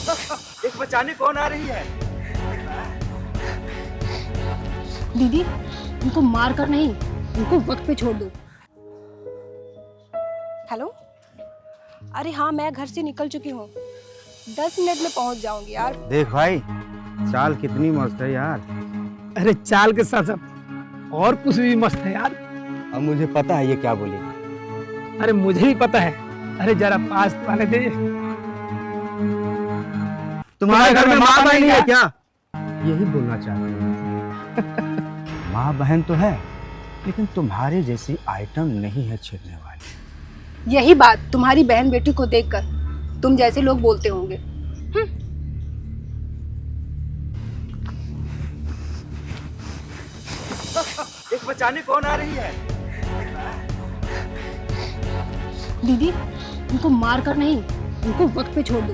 एक बचाने कौन आ रही है? दीदी, उनको मार कर नहीं, उनको वक्त पे छोड़ दो। हेलो, अरे हाँ, मैं घर से निकल चुकी हूँ, 10 मिनट में पहुँच जाऊंगी यार। देख भाई, चाल कितनी मस्त है यार। अरे चाल के साथ साथ और कुछ भी मस्त है यार। अब मुझे पता है ये क्या बोलेगी। अरे मुझे भी पता है। अरे जरा पास तो आने दे। तुम्हारे घर में माँ बहन नहीं है क्या? यही बोलना चाहती हूँ। माँ बहन तो है, लेकिन तुम्हारे जैसी आइटम नहीं है छेड़ने वाली। यही बात तुम्हारी बहन बेटी को देखकर तुम जैसे लोग बोलते होंगे। एक बचाने कौन आ रही है? दीदी, उनको मार कर नहीं, उनको वक्त पे छोड़ दो।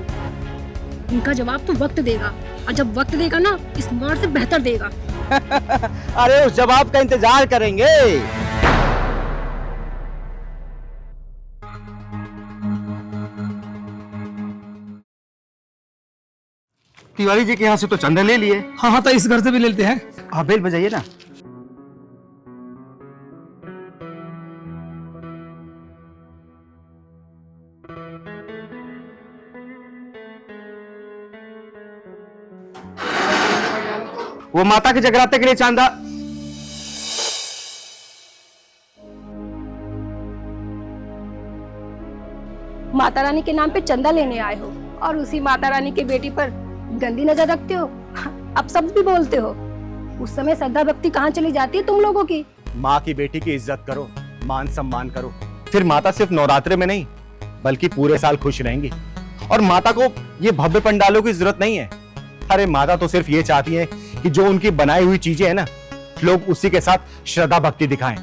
उनका जवाब तो वक्त देगा, और जब वक्त देगा ना, इस मार से बेहतर देगा। अरे उस जवाब का इंतजार करेंगे। तिवारी जी के यहाँ से तो चंदा ले लिए। हाँ, तो इस घर से भी लेते हैं। आप बेल बजाइए ना। वो माता के जगराते के लिए चांदा। माता रानी के नाम पे चंदा लेने आए हो और उसी माता रानी की बेटी पर गंदी नजर रखते हो। अब सब भी बोलते हो। उस समय श्रद्धा भक्ति कहाँ चली जाती है तुम लोगों की? माँ की बेटी की इज्जत करो, मान सम्मान करो, फिर माता सिर्फ नवरात्रे में नहीं बल्कि पूरे साल खुश रहेंगी। और माता को ये भव्य पंडालों की जरूरत नहीं है। अरे माता तो सिर्फ ये चाहती है कि जो उनकी बनाई हुई चीजें है ना, लोग उसी के साथ श्रद्धा भक्ति दिखाएं।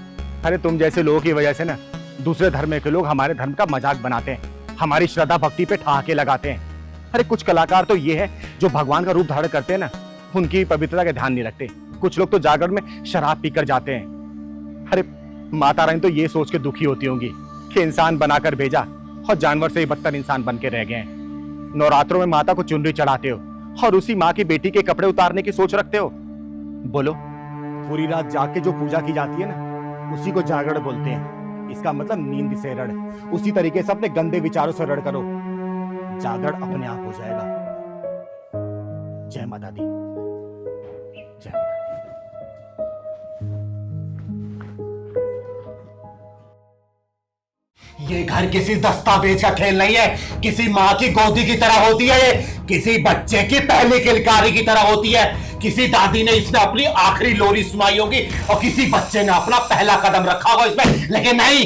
अरे तुम जैसे लोगों की वजह से ना दूसरे धर्म के लोग हमारे धर्म का मजाक बनाते हैं, हमारी श्रद्धा भक्ति पे ठहाके लगाते हैं। अरे कुछ कलाकार तो ये है जो भगवान का रूप धारण करते हैं ना, उनकी पवित्रता का ध्यान नहीं रखते। कुछ लोग तो जागरण में शराब पीकर जाते हैं। अरे माता रानी तो ये सोच के दुखी होती होंगी कि इंसान बनाकर भेजा और जानवर से ही बदतर इंसान बन के रह गए हैं। नवरात्रों में माता को चुनरी चढ़ाते हो और उसी माँ की बेटी के कपड़े उतारने की सोच रखते हो। बोलो, पूरी रात जाग के जो पूजा की जाती है ना, उसी को जागरण बोलते हैं। इसका मतलब नींद से रड़। उसी तरीके से अपने गंदे विचारों से रड़ करो, जागरण अपने आप हो जाएगा। जय माता दी, जय माता दी। ये घर किसी दस्तावेज का खेल नहीं है, किसी माँ की गोदी की तरह होती है। ये किसी बच्चे की पहली किलकारी की तरह होती है। किसी दादी ने इसमें अपनी आखिरी लोरी सुनाई होगी और किसी बच्चे ने अपना पहला कदम रखा होगा इसमें। लेकिन नहीं,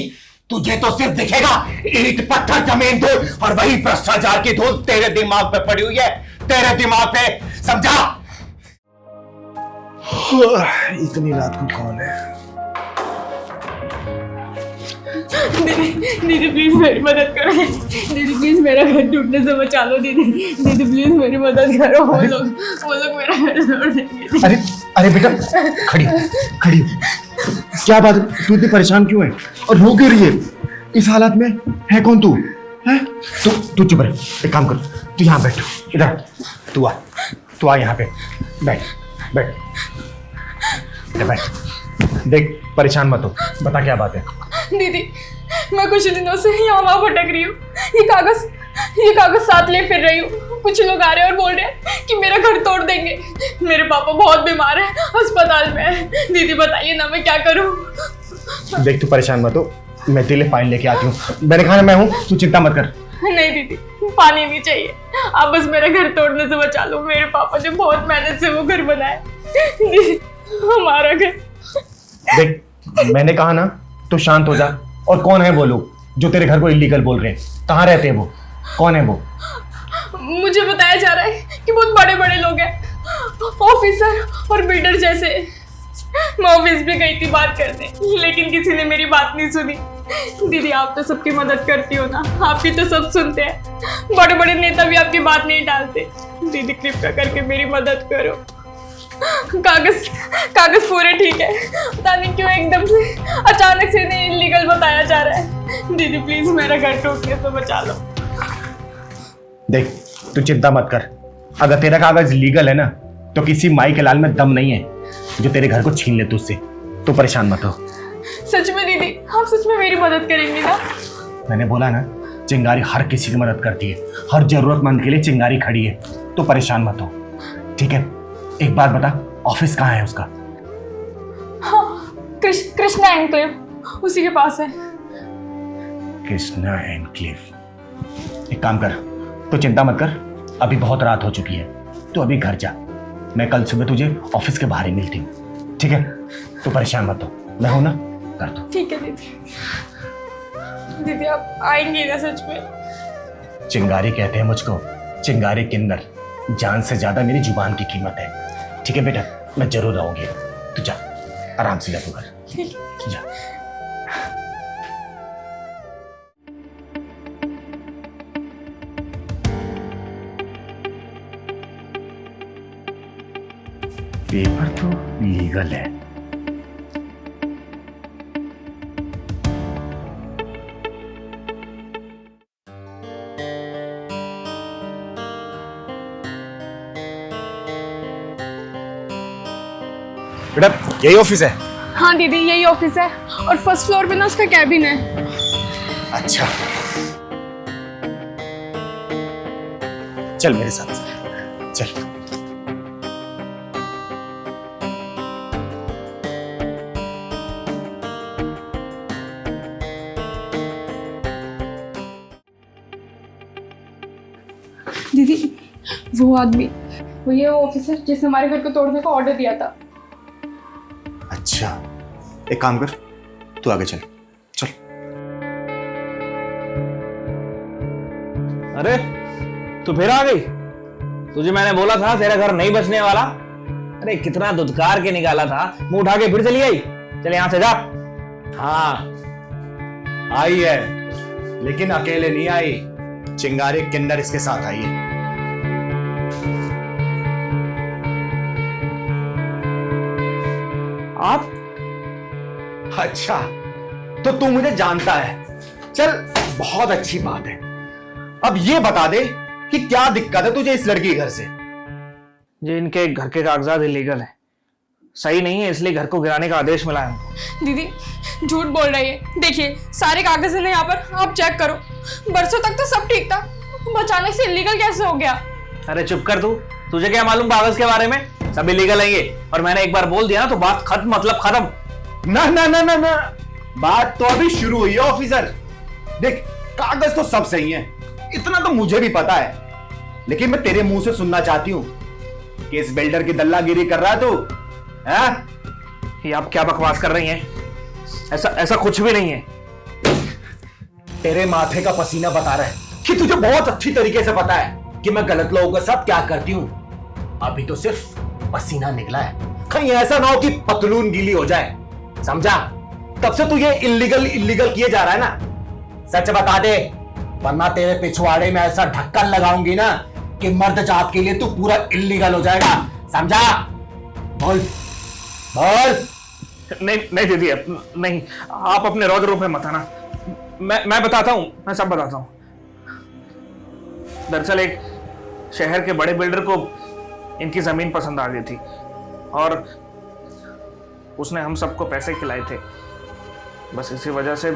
तुझे तो सिर्फ दिखेगा ईंट पत्थर जमीन धूल, और वही भ्रष्टाचार की धूल तेरे दिमाग पे पड़ी हुई है, तेरे दिमाग पे, समझा? इतनी रात को कौन है? दीदी प्लीज मेरी मदद करो। दीदी प्लीज मेरा घर टूटने से बचा लो। दीदी प्लीज मेरी मदद करो। वो लोग मेरा घर तोड़ देंगे। अरे अरे बेटा, खड़ी खड़ी, क्या बात है? तू इतनी परेशान क्यों है और रो क्यों रही है? इस हालत में है कौन तू? है तू चुप रह। एक काम कर, तू यहाँ बैठ, इधर तू आ यहाँ पे बैठ बैठ बैठ। देख, परेशान मत हो, बता क्या बात है? दीदी, मैं कुछ दिनों से यहाँ वहाँ भटक रही हूँ। ये कागज साथ ले फिर रही हूँ। कुछ लोग आ रहे हैं और बोल रहे हैं कि मेरा घर तोड़ देंगे। मेरे पापा बहुत बीमार हैं, अस्पताल में है। दीदी बताइए ना, मैं क्या करूँ? देख, तू परेशान मत हो, मैं तेरे लिए पानी लेके आती हूँ। मैंने कहा ना मैं हूँ, तू चिंता मत कर। नहीं दीदी, पानी नहीं चाहिए। आप बस मेरा घर तोड़ने से बचा लो। मेरे पापा ने बहुत मेहनत से वो घर बनाया। दीदी, हमारा घर। देख, मैंने कहा ना, तू शांत हो जा। और कौन है वो लोग जो तेरे घर को इलीगल बोल रहे हैं? कहाँ रहते हैं वो? कौन है वो? मुझे बताया जा रहा है कि बहुत बड़े बड़े लोग हैं, ऑफिसर और बिल्डर जैसे। मैं ऑफिस में गई थी बात करने, लेकिन किसी ने मेरी बात नहीं सुनी। दीदी, आप तो सबकी मदद करती हो ना, आपकी तो सब सुनते हैं। बड़े बड़े नेता भी आपकी बात नहीं टालते। दीदी, कृपया करके मेरी मदद करो। कागज पूरे ठीक है, पता नहीं क्यों एकदम से अचानक से इन्हें इलीगल बताया जा रहा है। दीदी प्लीज मेरा घर टूटने से बचा लो। देख, तू चिंता मत कर, अगर तेरा कागज लीगल है ना, तो किसी माई के लाल में दम नहीं है जो तेरे घर को छीन ले तुझसे। तो परेशान मत हो। सच में दीदी, आप सच में मेरी मदद करेंगी ना? मैंने बोला ना, चिंगारी हर किसी की मदद करती है, हर जरूरतमंद के लिए चिंगारी खड़ी है। तो परेशान मत हो, ठीक है? एक बात बता, ऑफिस कहाँ है उसका? हाँ, कृष्णा एनक्लेव, उसी के पास है। कृष्णा एनक्लेव। एक काम कर, तो चिंता मत कर, अभी बहुत रात हो चुकी है, तो अभी घर जा। मैं कल सुबह तुझे ऑफिस के बाहर ही मिलती हूँ, ठीक है? तो परेशान मत हो, मैं हूं ना, कर दो। ठीक है दीदी। दीदी आप आएंगी ना सच में? चिंगारी कहते हैं मुझको, चिंगारी किन्नर। जान से ज्यादा मेरी जुबान की कीमत है, ठीक है बेटा? मैं जरूर आऊंगी। तू जा, आराम से जा तू घर। ठीक है। जा। पेपर तो लीगल है। बेटा यही ऑफिस है? हाँ दीदी, यही ऑफिस है और फर्स्ट फ्लोर पे ना उसका कैबिन है। अच्छा, चल मेरे साथ चल। दीदी वो आदमी, वो ये ऑफिसर जिसने हमारे घर को तोड़ने का ऑर्डर दिया था। अच्छा, एक काम कर, तू आगे चल। चल। अरे तू फिर आ गई? तुझे मैंने बोला था तेरा घर नहीं बचने वाला। अरे कितना दुत्कार के निकाला था, मुंह उठा के फिर चली आई। चल यहां से जा। हाँ आई है, लेकिन अकेले नहीं आई, चिंगारी किन्नर इसके साथ आई है। आप? अच्छा, तो तू मुझे जानता है। चल बहुत अच्छी बात है। अब ये बता दे कि क्या दिक्कत है तुझे इस लड़की के घर से? ये इनके घर के कागजात इलीगल है, सही नहीं है, इसलिए घर को गिराने का आदेश मिला है हमको। दीदी झूठ बोल रही है। देखिए सारे कागज हैं यहाँ पर, आप चेक करो। बरसों तक तो सब ठीक था, अचानक से इलीगल कैसे हो गया? अरे चुप कर तू, तुझे क्या मालूम कागज के बारे में? सब इलीगल है ये, और मैंने एक बार बोल दिया ना तो बात खत्म, मतलब खत्म। ना ना ना ना ना, बात तो अभी शुरू हुई है ऑफिसर। देख कागज तो सब सही है, इतना तो मुझे भी पता है, लेकिन मैं तेरे मुंह से सुनना चाहती हूँ कि इस बिल्डर की दल्लागिरी कर रहा है तू, हैं? ये आप क्या बकवास कर रही हैं? ऐसा कुछ भी नहीं है। तेरे माथे का पसीना बता रहा है कि तुझे बहुत अच्छी तरीके से पता है कि मैं गलत लोगों के साथ क्या करती हूँ। अभी तो सिर्फ पसीना निकला है, कहीं ऐसा ना हो कि पतलून गीली हो जाए, समझा? तब से तू ये इल्लीगल किए जा रहा है ना, सच बता दे, वरना तेरे पिछवाड़े में ऐसा ढक्कन लगाऊंगी ना कि मर्द जात के लिए तू पूरा इल्लीगल हो जाएगा, समझा? बोल बोल। नहीं दीदी, नहीं, आप अपने रौद्र पे मत आना। मैं बताता हूँ, मैं सब बताता हूँ। दरअसल एक शहर के बड़े बिल्डर को इनकी जमीन पसंद आ गई थी और उसने हम सबको पैसे खिलाए थे। बस इसी वजह से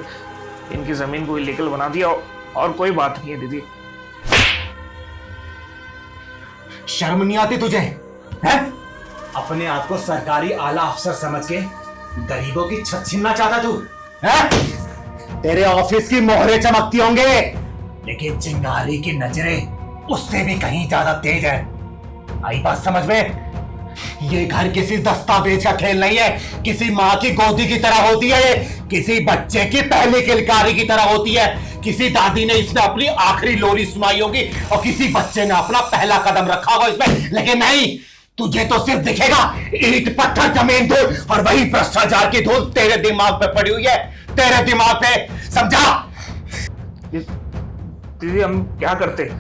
इनकी जमीन को इलीगल बना दिया, और कोई बात नहीं है दीदी। शर्म नहीं आती तुझे, हैं? अपने आप को सरकारी आला अफसर समझ के गरीबों की छत छीनना चाहता तू, हैं? तेरे ऑफिस की मोहरे चमकती होंगे, लेकिन चिंगारी की नजरें उससे भी कहीं ज्यादा तेज है। आई बात समझ में? ये घर किसी दस्तावेज का खेल नहीं है, किसी माँ की गोदी की तरह होती है, ये किसी बच्चे की पहली किलकारी की तरह होती है। किसी दादी ने इसमें अपनी आखिरी लोरी सुनाई होगी और किसी बच्चे ने अपना पहला कदम रखा होगा इसमें, लेकिन नहीं, तुझे तो सिर्फ दिखेगा ईंट पत्थर जमीन धूल, और वही भ्रष्टाचार की धूल तेरे दिमाग पे पड़ी हुई है, तेरे दिमाग पे, समझा? दीदी हम क्या करते?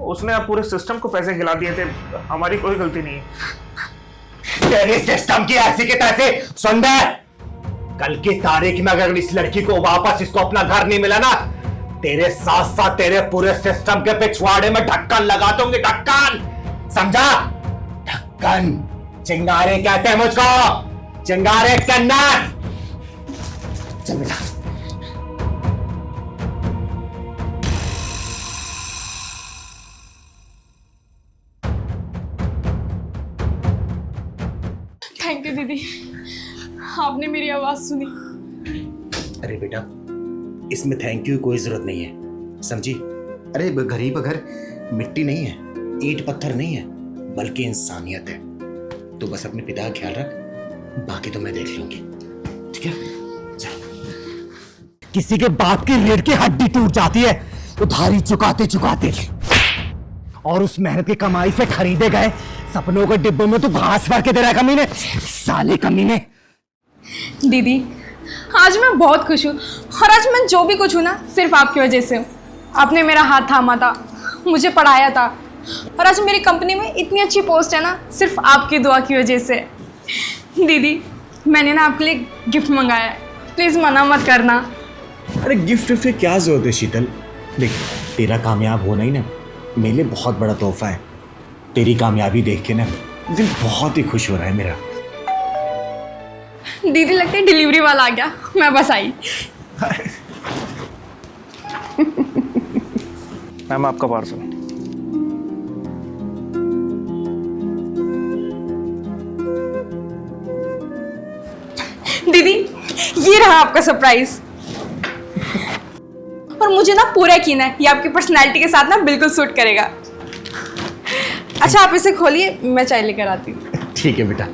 उसने आप पूरे सिस्टम को पैसे खिला दिए थे, हमारी कोई गलती नहीं है। तेरे सिस्टम की ऐसी के तैसे सुन दे, कल की तारीख में अगर इस लड़की को वापस इसको अपना घर नहीं मिला ना, तेरे साथ साथ तेरे पूरे सिस्टम के पिछवाड़े में ढक्कन लगा दूंगी, ढक्कन, समझा? ढक्कन, चिंगारे कहते हैं मुझको, चिंगारे कन्नड़। चल बेटा। थैंक यू दीदी, आपने मेरी आवाज सुनी। अरे बेटा, इसमें थैंक यू कोई जरूरत नहीं है, समझी? अरे गरीब घर मिट्टी नहीं है, ईंट पत्थर नहीं है, बल्कि इंसानियत है। तो बस अपने पिता का ख्याल रख, बाकी तो मैं देख लूंगी, ठीक है? चल। किसी के बाप की रीढ़ की हड्डी टूट जाती है उधारी चुकाते चुकाते, और उस मेहनत की कमाई से खरीदे गए सपनों के डिब्बों में तू घास भर के दे रहा है कमीने, साले कमीने। दीदी, आज मैं बहुत खुश हूँ, और आज मैं जो भी कुछ हूँ ना, सिर्फ आपकी वजह से हूँ। आपने मेरा हाथ थामा था, मुझे पढ़ाया था, और आज मेरी कंपनी में इतनी अच्छी पोस्ट है ना, सिर्फ आपकी दुआ की वजह से। दीदी, मैंने ना आपके लिए गिफ्ट मंगाया है, प्लीज़ मना मत करना। अरे गिफ्ट की क्या जरूरत है शीतल? देख, तेरा कामयाब होना ही ना मेरे लिए बहुत बड़ा तोहफा है। तेरी कामयाबी देख के ना दिल बहुत ही खुश हो रहा है मेरा। दीदी, लगता है डिलीवरी वाला आ गया, मैं बस आई। मैम, आपका पार्सल। दीदी, ये रहा आपका सरप्राइज, और मुझे ना पूरा यकीन है ये आपकी पर्सनैलिटी के साथ ना बिल्कुल सूट करेगा। अच्छा, आप इसे खोलिए, मैं चाय लेकर आती हूँ। ठीक है बेटा।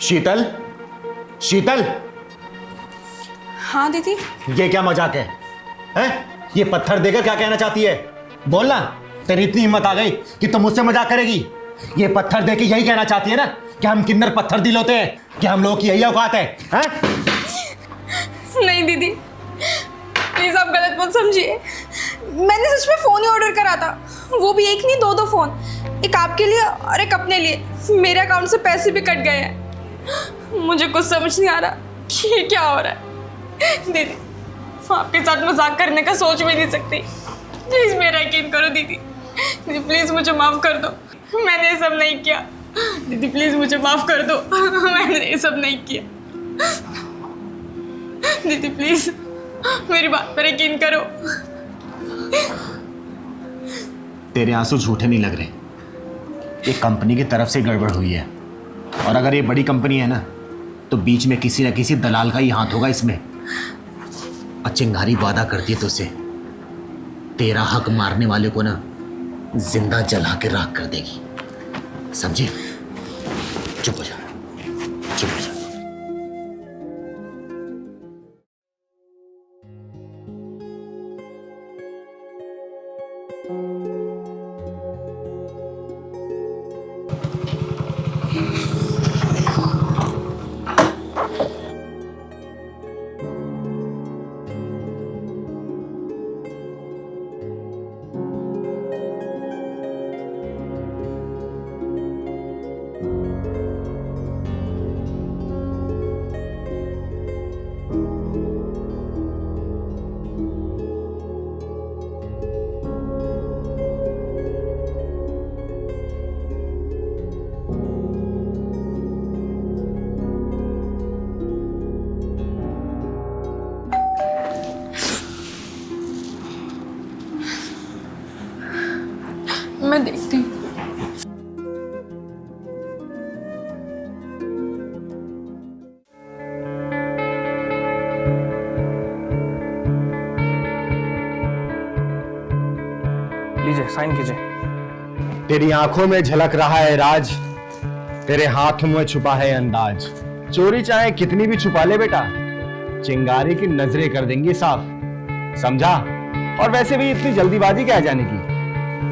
शीतल, शीतल, हाँ दीदी। ये क्या मजाक है? हैं? ये पत्थर देकर क्या कहना चाहती है? बोलना। तेरी इतनी हिम्मत आ गई कि तुम मुझसे मजाक करेगी? ये पत्थर देके यही कहना चाहती है ना कि हम किन्नर पत्थर दिल होते हैं, कि हम लोगों की यही औकात है? हैं? नहीं दीदी, प्लीज आप गलत मत समझिए। मैंने सच में फोन ही ऑर्डर करा था, वो भी एक नहीं, दो फोन, एक आपके लिए और एक अपने लिए। मेरे अकाउंट से पैसे भी कट गए हैं। मुझे कुछ समझ नहीं आ रहा कि ये क्या हो रहा है। दीदी, आपके साथ मजाक करने का सोच भी नहीं सकती, प्लीज मेरा यकीन करो दीदी। दीदी प्लीज मुझे माफ कर दो, मैंने ये सब नहीं किया। दीदी प्लीज मुझे माफ कर दो, मैंने ये सब नहीं किया। दीदी प्लीज मेरी बात पर यकीन करो। तेरे आंसू झूठे नहीं लग रहे, ये कंपनी की तरफ से गड़बड़ हुई है, और अगर ये बड़ी कंपनी है ना तो बीच में किसी न किसी दलाल का ही हाथ होगा इसमें। और चिंगारी वादा करती है तुझसे, तेरा हक मारने वाले को ना जिंदा जला के राख कर देगी, समझे? चुप हो जा, चुप हो जा। मैं देखती हूँ। लीजिए, साइन कीजिए। तेरी आंखों में झलक रहा है राज, तेरे हाथों में छुपा है अंदाज। चोरी चाहे कितनी भी छुपा ले बेटा, चिंगारी की नजरें कर देंगी साफ, समझा? और वैसे भी इतनी जल्दीबाजी क्या है जाने की?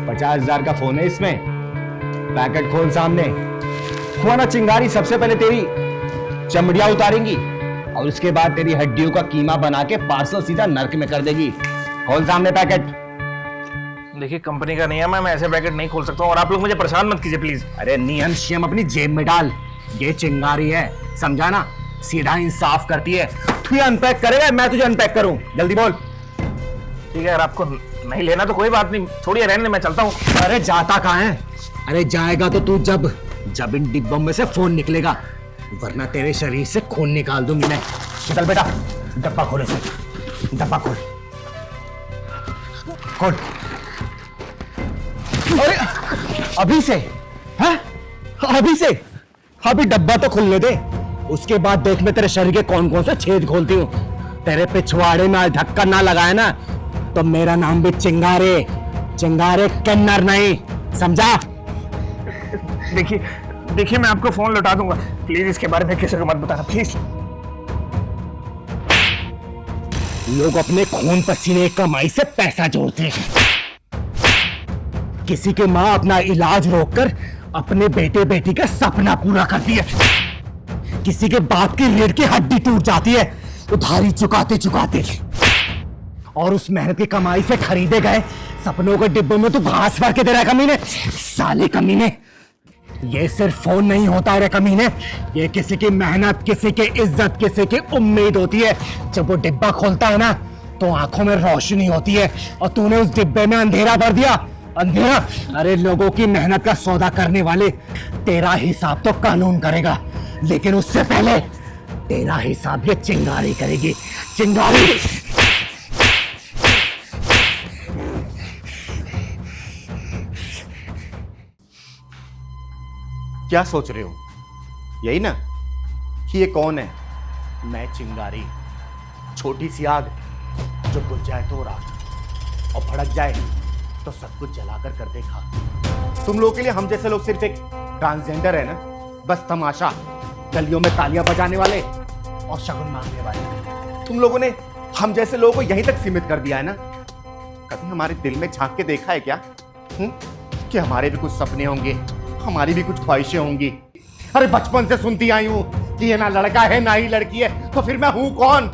50,000 का फोन है इसमें। पैकेट खोल सामने। हुआ ना चिंगारी, सबसे पहले तेरी चमड़ियां उतारेंगी और उसके बाद तेरी हड्डियों का कीमा बना के पार्सल सीधा नर्क में कर देगी। खोल सामने पैकेट। देखिए कंपनी का नियम है, मैं ऐसे पैकेट नहीं खोल सकता हूं और आप लोग मुझे परेशान मत कीजिए प्लीज। अरे नियम शियम अपनी जेब में डाल। ये चिंगारी है, समझा ना? सीधा इंसाफ करती है। तू अनपैक करेगा, मैं तुझे अनपैक करूं? जल्दी बोल। ठीक है, अगर आपको नहीं लेना तो कोई बात नहीं, छोड़िए रहने दे, मैं चलता हूँ। अरे जाता कहाँ है? अरे जाएगा तो तू जब इन डिब्बों में से फोन निकलेगा, वरना तेरे शरीर से खून निकाल दूंगी मैं। चल बेटा, डब्बा खोले से। डब्बा खोल। खोल। अरे अभी से? हैं? अभी से? अभी डब्बा तो खुलने दे, उसके बाद देख मैं तेरे शरीर के कौन कौन से छेद खोलती हूँ। तेरे पिछवाड़े में ढक्कन ना लगाए ना तो मेरा नाम भी चिंगारे किन्नर नहीं, समझा? देखिए मैं आपको फोन लौटा दूंगा, प्लीज इसके बारे में किसी को मत बताना प्लीज। लोग अपने खून पसीने कमाई से पैसा जोड़ते हैं। किसी के मां अपना इलाज रोककर अपने बेटे बेटी का सपना पूरा करती है। किसी के बाप की रीढ़ की हड्डी टूट जाती है उधारी चुकाते चुकाते, और उस मेहनत की कमाई से खरीदे गए सपनों के डिब्बों में तो घास भर के दे रहा है कमीने। साले कमीने, ये सिर्फ फोन नहीं होता है रे कमीने, ये किसी की मेहनत, किसी की इज्जत, किसी की उम्मीद होती है। जब वो डिब्बा खोलता है ना तो आंखों में रोशनी होती है, और तूने उस डिब्बे में अंधेरा भर दिया। अंधेरा? अरे लोगों की मेहनत का सौदा करने वाले, तेरा हिसाब तो कानून करेगा, लेकिन उससे पहले तेरा हिसाब ये चिंगारी करेगी। चिंगारी। क्या सोच रहे हो? यही ना कि ये कौन है? मैं चिंगारी, छोटी सी आग जो बुझ जाए तो राख और भड़क जाए तो सब कुछ जलाकर कर दे खाक। तुम लोगों के लिए हम जैसे लोग सिर्फ एक ट्रांसजेंडर है ना, बस तमाशा, गलियों में तालियां बजाने वाले और शगुन मांगने वाले। तुम लोगों ने हम जैसे लोगों को यहीं तक सीमित कर दिया है ना। कभी हमारे दिल में झांक के देखा है क्या कि हमारे भी कुछ सपने होंगे, हमारी भी कुछ ख्वाहिशें होंगी? अरे बचपन से सुनती आई हूं कि ये ना लड़का है ना ही लड़की है, तो फिर मैं हूं कौन?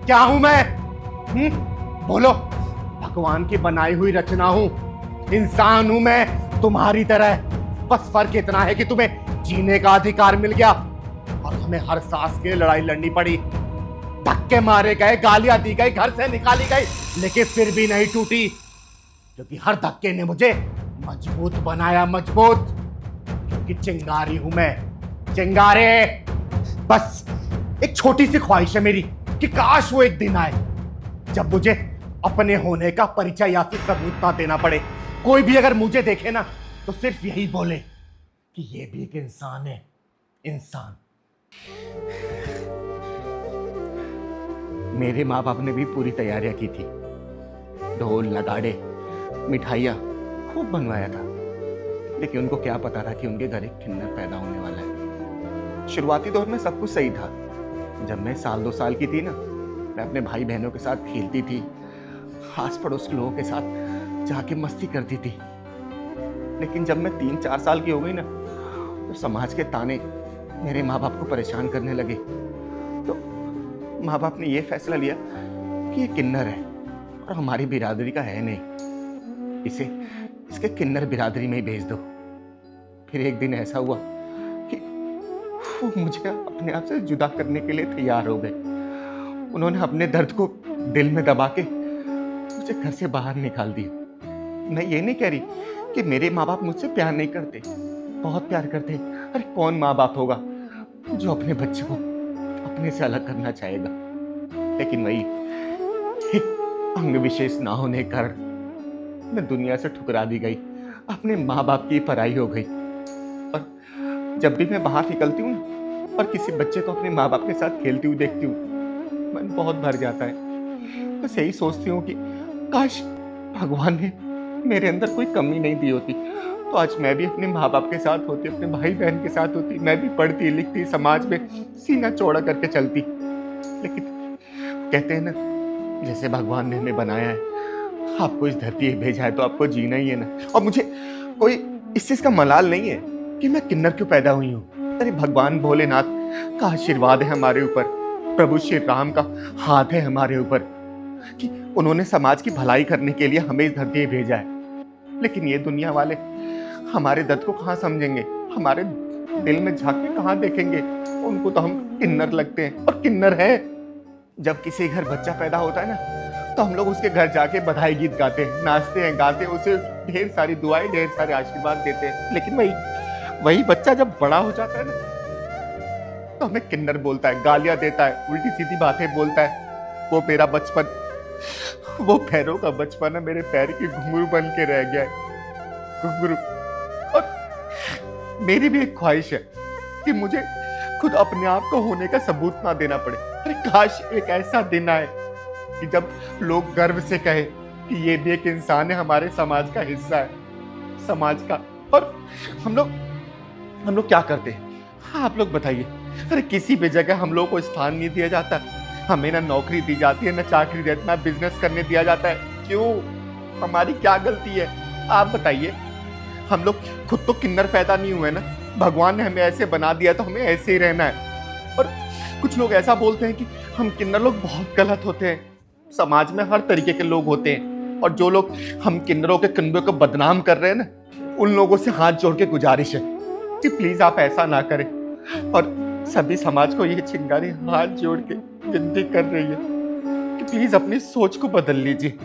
क्या हूं मैं? बोलो। भगवान की बनाई हुई रचना हूं, इंसान हूं मैं तुम्हारी तरह। बस फर्क इतना है कि तुम्हें जीने का अधिकार मिल गया और हमें हर सांस के लिए लड़ाई लड़नी पड़ी। धक्के मारे गए, गालियां दी गई, घर से निकाली गई, लेकिन फिर भी नहीं टूटी, क्योंकि हर धक्के ने मुझे मजबूत बनाया। मजबूत क्योंकि चिंगारी हूं मैं। चिंगारे। बस एक छोटी सी ख्वाहिश है मेरी कि काश वो एक दिन आए जब मुझे अपने होने का परिचय या फिर सबूत ना देना पड़े। कोई भी अगर मुझे देखे ना तो सिर्फ यही बोले कि ये भी एक इंसान है। इंसान। मेरे माँ बाप ने भी पूरी तैयारियां की थी, ढोल नगाड़े मिठाइयाँ खूब बनवाया था, लेकिन उनको क्या पता था कि उनके घर एक किन्नर पैदा होने वाला है। शुरुआती दौर में सब कुछ सही था। जब मैं 1-2 साल की थी ना, मैं अपने भाई बहनों के साथ खेलती थी, आस पड़ोस के लोगों के साथ जाके मस्ती करती थी। लेकिन जब मैं 3-4 साल की हो गई ना, तो समाज के ताने मेरे माँ बाप को परेशान करने लगे। तो माँ बाप ने यह फैसला लिया कि ये किन्नर है और हमारी बिरादरी का है नहीं, इसे इसके किन्नर बिरादरी में ही भेज दो। फिर एक दिन ऐसा हुआ कि वो मुझे अपने आप से जुदा करने के लिए तैयार हो गए। उन्होंने अपने दर्द को दिल में दबा के मुझे घर से बाहर निकाल दिया। मैं ये नहीं कह रही कि मेरे माँ बाप मुझसे प्यार नहीं करते, बहुत प्यार करते। अरे कौन माँ बाप होगा जो अपने बच्चे को अपने से अलग करना चाहेगा? लेकिन वही एक अंग विशेष ना होने के कारण मैं दुनिया से ठुकरा दी गई, अपने माँ बाप की पराई हो गई। और जब भी मैं बाहर निकलती हूँ और किसी बच्चे को अपने माँ बाप के साथ खेलती हुई देखती हूँ, मन बहुत भर जाता है। बस यही सोचती हूँ कि काश भगवान ने मेरे अंदर कोई कमी नहीं दी होती, तो आज मैं भी अपने माँ बाप के साथ होती, अपने भाई बहन के साथ होती, मैं भी पढ़ती लिखती, समाज में सीना चौड़ा करके चलती। लेकिन कहते हैं ना, जैसे भगवान ने हमें बनाया है, आपको इस धरती पे भेजा है तो आपको जीना ही है ना। और मुझे कोई इस चीज का मलाल नहीं है कि मैं किन्नर क्यों पैदा हुई हूँ। अरे भगवान भोलेनाथ का आशीर्वाद है हमारे ऊपर, प्रभु श्री राम का हाथ है हमारे ऊपर कि उन्होंने समाज की भलाई करने के लिए हमें इस धरती पे भेजा है। लेकिन ये दुनिया वाले हमारे दर्द को कहाँ समझेंगे, हमारे दिल में झांक के कहाँ देखेंगे। उनको तो हम किन्नर लगते हैं और किन्नर है। जब किसी घर बच्चा पैदा होता है ना तो हम लोग उसके घर जाके बधाई गीत गाते हैं, नाचते हैं, गाते हैं, उसे ढेर सारी दुआएं, ढेर सारे आशीर्वाद देते हैं। लेकिन वही बच्चा जब बड़ा हो जाता है ना तो हमें किन्नर बोलता है, गालियां देता है, उल्टी सीधी बातें बोलता है। वो मेरा बचपन, वो पैरों का बचपन है, मेरे पैर की घुंघरू बन के रह गया है, घुंघरू। और मेरी भी एक ख्वाहिश है कि मुझे खुद अपने आप को होने का सबूत ना देना पड़े। अरे काश एक ऐसा दिन आए कि जब लोग गर्व से कहे कि ये भी एक इंसान है, हमारे समाज का हिस्सा है, समाज का। और हम लोग क्या करते हैं, हाँ आप लोग बताइए। अरे किसी भी जगह हम लोग को स्थान नहीं दिया जाता, हमें ना नौकरी दी जाती है, ना चाकरी दी जाती है, ना बिजनेस करने दिया जाता है। क्यों? हमारी क्या गलती है आप बताइए। हम लोग खुद तो किन्नर पैदा नहीं हुए ना, भगवान ने हमें ऐसे बना दिया तो हमें ऐसे ही रहना है। और कुछ लोग ऐसा बोलते हैं कि हम किन्नर लोग बहुत गलत होते हैं। समाज में हर तरीके के लोग होते हैं और जो लोग हम किन्नरों के कंधों को बदनाम कर रहे हैं ना, उन लोगों से हाथ जोड़ के गुजारिश है कि प्लीज आप ऐसा ना करें। और सभी समाज को ये चिंगारी हाथ जोड़ के विनती कर रही है कि प्लीज अपनी सोच को बदल लीजिए,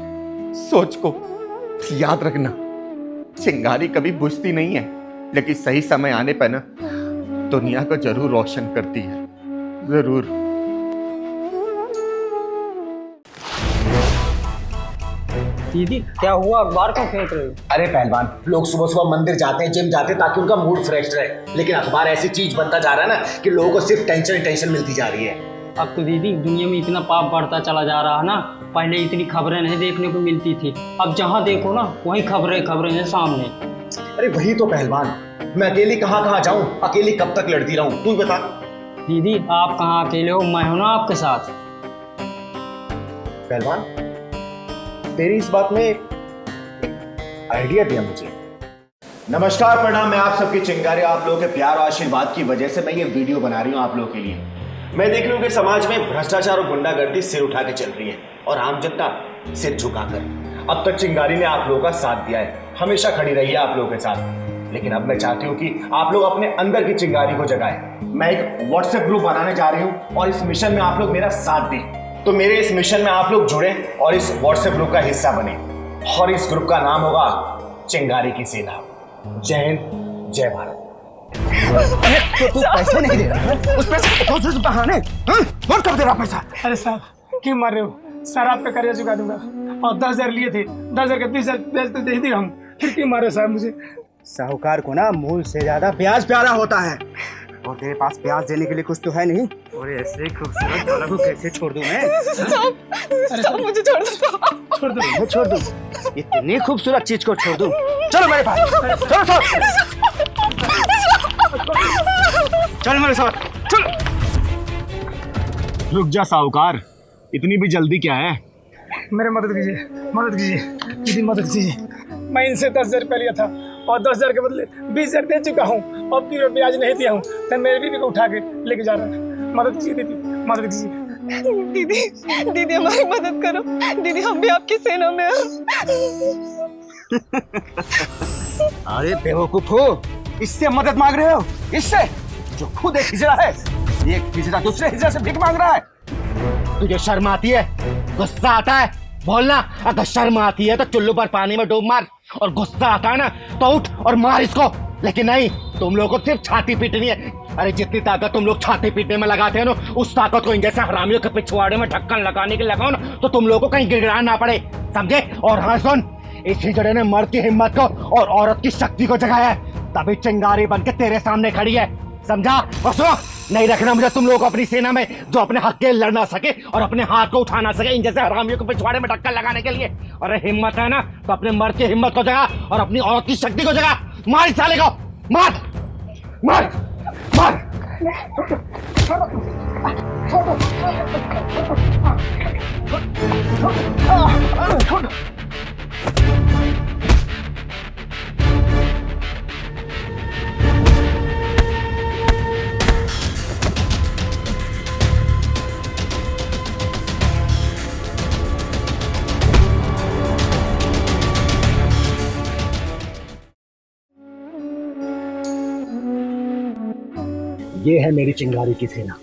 सोच को। याद रखना, चिंगारी कभी बुझती नहीं है, लेकिन सही समय आने पर ना दुनिया को जरूर रोशन करती है, जरूर। दीदी क्या हुआ, अखबार क्यों फेंक रहे हो? अरे पहलवान, लोग सुबह सुबह मंदिर जाते हैं, जिम जाते हैं ताकि उनका मूड फ्रेश रहे, लेकिन अखबार ऐसी चीज बनता जा रहा है ना कि लोगों को सिर्फ टेंशन मिलती जा रही है। अब तो दीदी दुनिया में इतना पाप बढ़ता चला जा रहा है ना, पहले इतनी खबरें नहीं देखने को मिलती थी, अब जहाँ देखो ना वही खबरें हैं सामने। अरे वही तो पहलवान, मैं अकेली कहाँ जाऊँ, अकेली कब तक लड़ती रहूँ, तू बता। दीदी आप कहाँ अकेले हो, मैं हूं ना आपके साथ। पहलवान तेरी इस बात में आइडिया दिया मुझे। नमस्कार, प्रणाम, मैं आप सबकी चिंगारी, आप लोगों के प्यार और आशीर्वाद की वजह से मैं ये वीडियो बना रही हूँ आप लोगों के लिए। मैं देख रही हूँ कि समाज में भ्रष्टाचार और गुंडागर्दी सिर उठा के चल रही है और आम जनता सिर झुकाकर। अब तक चिंगारी ने आप लोगों का साथ दिया है, हमेशा खड़ी रही है आप लोगों के साथ, लेकिन अब मैं चाहती हूँ कि आप लोग अपने अंदर की चिंगारी को जगाएं। मैं एक व्हाट्सएप ग्रुप बनाने जा रही हूँ और इस मिशन में आप लोग मेरा साथ दें। तो मेरे इस मिशन में आप लोग जुड़े और इस व्हाट्सएप ग्रुप का हिस्सा बने, और इस ग्रुप का नाम होगा चिंगारी की सेना। जय हिंद, जय भारत। तो तू पैसे नहीं दे रहा, उस पैसे को तो बहाने कौन कर दे रहा पैसा? अरे साहब क्यों मार रहे हो? सर आपका कर्जा चुका दूंगा, और 10,000 लिए थे, 10,000 का 20,000 तो दे दिए हम, फिर क्यों मारे साहब मुझे? साहूकार को ना मूल से ज्यादा ब्याज प्यारा होता है, और तेरे पास ब्याज देने के लिए कुछ तो है नहीं। और ऐसे खूबसूरत वाला को कैसे छोड़ दूं मैं? साहब मुझे छोड़ दो, छोड़ दो। मैं छोड़ दूं? इतनी खूबसूरत चीज को छोड़ दूं? चलो मेरे पास, चलो साहब, चल मेरे साथ, चल। रुक जा साहूकार, इतनी भी जल्दी क्या है? मेरे मदद कीजिए, मदद कीजिए दीदी, मदद कीजिए। मैं इनसे 10,000 रुपया लिया था और 10,000 के बदले 20,000 दे चुका हूँ और फिर ब्याज नहीं दिया हूँ, तो मेरे बीवी को उठा के लेके जा रहा है। मदद कीजिए दीदी, मदद कीजिए। दीदी हमारी मदद करो, दीदी हम भी आपकी सेना में हैं। अरे बेवकूफ हो, इससे मदद मांग रहे हो? इससे जो खुद एक हिजड़ा है, एक हिजड़ा दूसरे हिजड़ा से भीख मांग रहा है। तुझे शर्म आती है? गुस्सा आता है? बोलना। अगर शर्म आती है तो चुल्लू पर पानी में डूब मार, और गुस्सा आता है ना तो उठ और मार इसको। लेकिन नहीं, तुम लोगों को सिर्फ छाती पीटनी है। अरे जितनी ताकत तुम लोग छाती पीटने में लगाते हैं ना, उस ताकत को इन जैसे हरामियों के पिछवाड़े में ढक्कन लगाने के लगाओ ना, तो तुम लोगों को कहीं गिड़गिड़ाना ना पड़े, समझे? और हाँ सुन, इस हिजड़े ने मर्द की हिम्मत को और औरत की शक्ति को जगाया है, तभी चिंगारी बन के तेरे सामने खड़ी है, समझा? और सुनो, नहीं रखना मुझे तुम लोगों को अपनी सेना में जो अपने हक के लड़ ना सके और अपने हाथ को उठा ना सके इन जैसे हरामियों को पिछवाड़े में ढक्कन लगाने के लिए। और हिम्मत है ना तो अपने मर्द की हिम्मत को जगा और अपनी औरत की शक्ति को जगा। मार इस साले को, मार मार मार। ये है मेरी चिंगारी की सेना।